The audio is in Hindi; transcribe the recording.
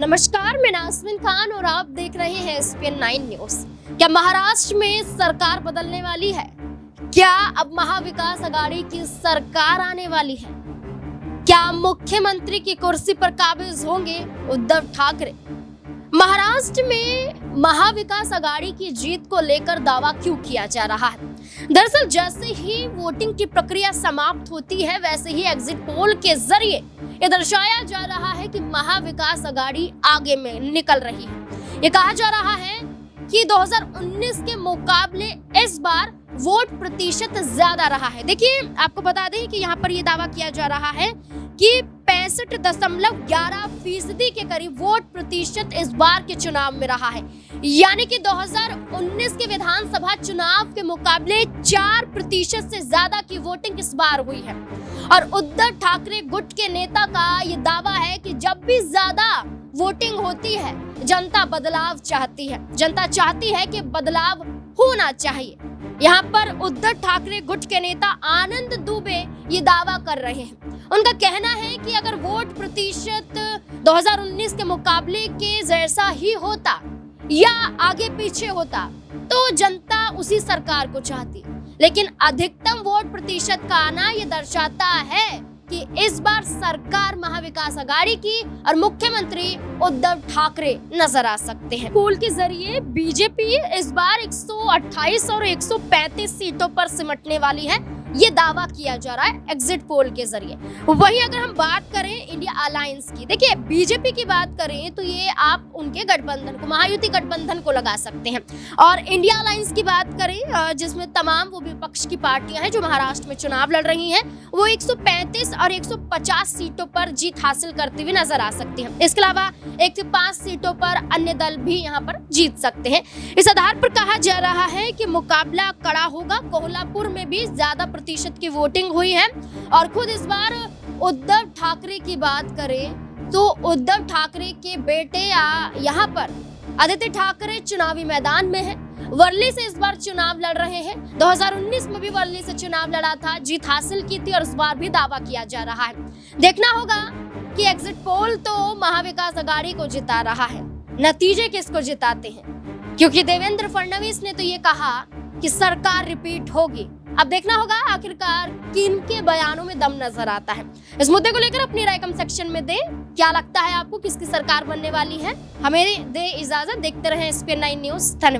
नमस्कार, मैं नाज़मीन खान और आप देख रहे हैं SPN 9 न्यूज। क्या महाराष्ट्र में सरकार बदलने वाली है? क्या अब महाविकास आघाड़ी की सरकार आने वाली है? क्या मुख्यमंत्री की कुर्सी पर काबिज होंगे उद्धव ठाकरे? महाराष्ट्र में महाविकास आघाड़ी की जीत को लेकर दावा क्यों किया जा रहा है? दरअसल जैसे ही वोटिंग की प्रक्रिया समाप्त होती है, वैसे ही एग्जिट पोल के जरिए ये दर्शाया जा रहा है कि महाविकास आघाड़ी आगे में निकल रही है। ये कहा जा रहा है कि 2019 के मुकाबले इस बार वोट प्रतिशत ज्यादा रहा है। देखिए, आपको बता दें कि यहाँ पर ये दावा किया जा रहा है कि 65.11% के करीब वोट प्रतिशत इस बार के चुनाव में रहा है, यानी कि 2019 के विधानसभा चुनाव के मुकाबले 4% से ज्यादा की वोटिंग इस बार हुई है। और उद्धव ठाकरे गुट के नेता का ये दावा है कि जब भी ज्यादा वोटिंग होती है, जनता बदलाव चाहती है, जनता चाहती है कि बदलाव होना चाहिए। यहाँ पर उद्धव ठाकरे गुट के नेता आनंद दुबे ये दावा कर रहे हैं। उनका कहना है कि अगर वोट प्रतिशत 2019 के मुकाबले के जैसा ही होता या आगे पीछे होता तो जनता उसी सरकार को चाहती, लेकिन अधिकतम वोट प्रतिशत का आना ये दर्शाता है कि इस बार सरकार महाविकास आघाड़ी की और मुख्यमंत्री उद्धव ठाकरे नजर आ सकते हैं। पोल के जरिए बीजेपी इस बार 128 और 135 सीटों पर सिमटने वाली है, ये दावा किया जा रहा है एग्जिट पोल के जरिए। वहीं अगर हम बात करें इंडिया अलायंस की, देखिए बीजेपी की बात करें तो ये आप उनके गठबंधन को, महायुति गठबंधन को लगा सकते हैं। और इंडिया अलायंस की बात करें जिसमें तमाम वो विपक्ष की पार्टियां हैं जो महाराष्ट्र में चुनाव लड़ रही हैं, वो 135 और 150 सीटों पर जीत हासिल करती हुई नजर आ सकती है। इसके अलावा 105 सीटों पर अन्य दल भी यहाँ पर जीत सकते हैं। इस आधार पर कहा जा रहा है कि मुकाबला कड़ा होगा। कोल्हापुर में भी ज्यादा प्रतिशत की वोटिंग हुई है। और खुद इस बार उद्धव ठाकरे की बात करें तो उद्धव ठाकरे के बेटे यहाँ पर आदित्य ठाकरे चुनावी मैदान में है। वर्ली से इस बार चुनाव लड़ रहे हैं। 2019 में भी वर्ली से चुनाव लड़ा था, जीत हासिल की थी और इस बार भी दावा किया जा रहा है। देखना होगा कि एग्जिट पोल तो महाविकास आघाड़ी को जिता रहा है, नतीजे किसको जिताते हैं, क्योंकि देवेंद्र फडणवीस ने तो ये कहा कि सरकार रिपीट होगी। अब देखना होगा आखिरकार किनके बयानों में दम नजर आता है। इस मुद्दे को लेकर अपनी राय कमेंट सेक्शन में दें। क्या लगता है आपको किसकी सरकार बनने वाली है? हमें दे इजाजत, देखते रहें SPN 9 न्यूज। धन्यवाद।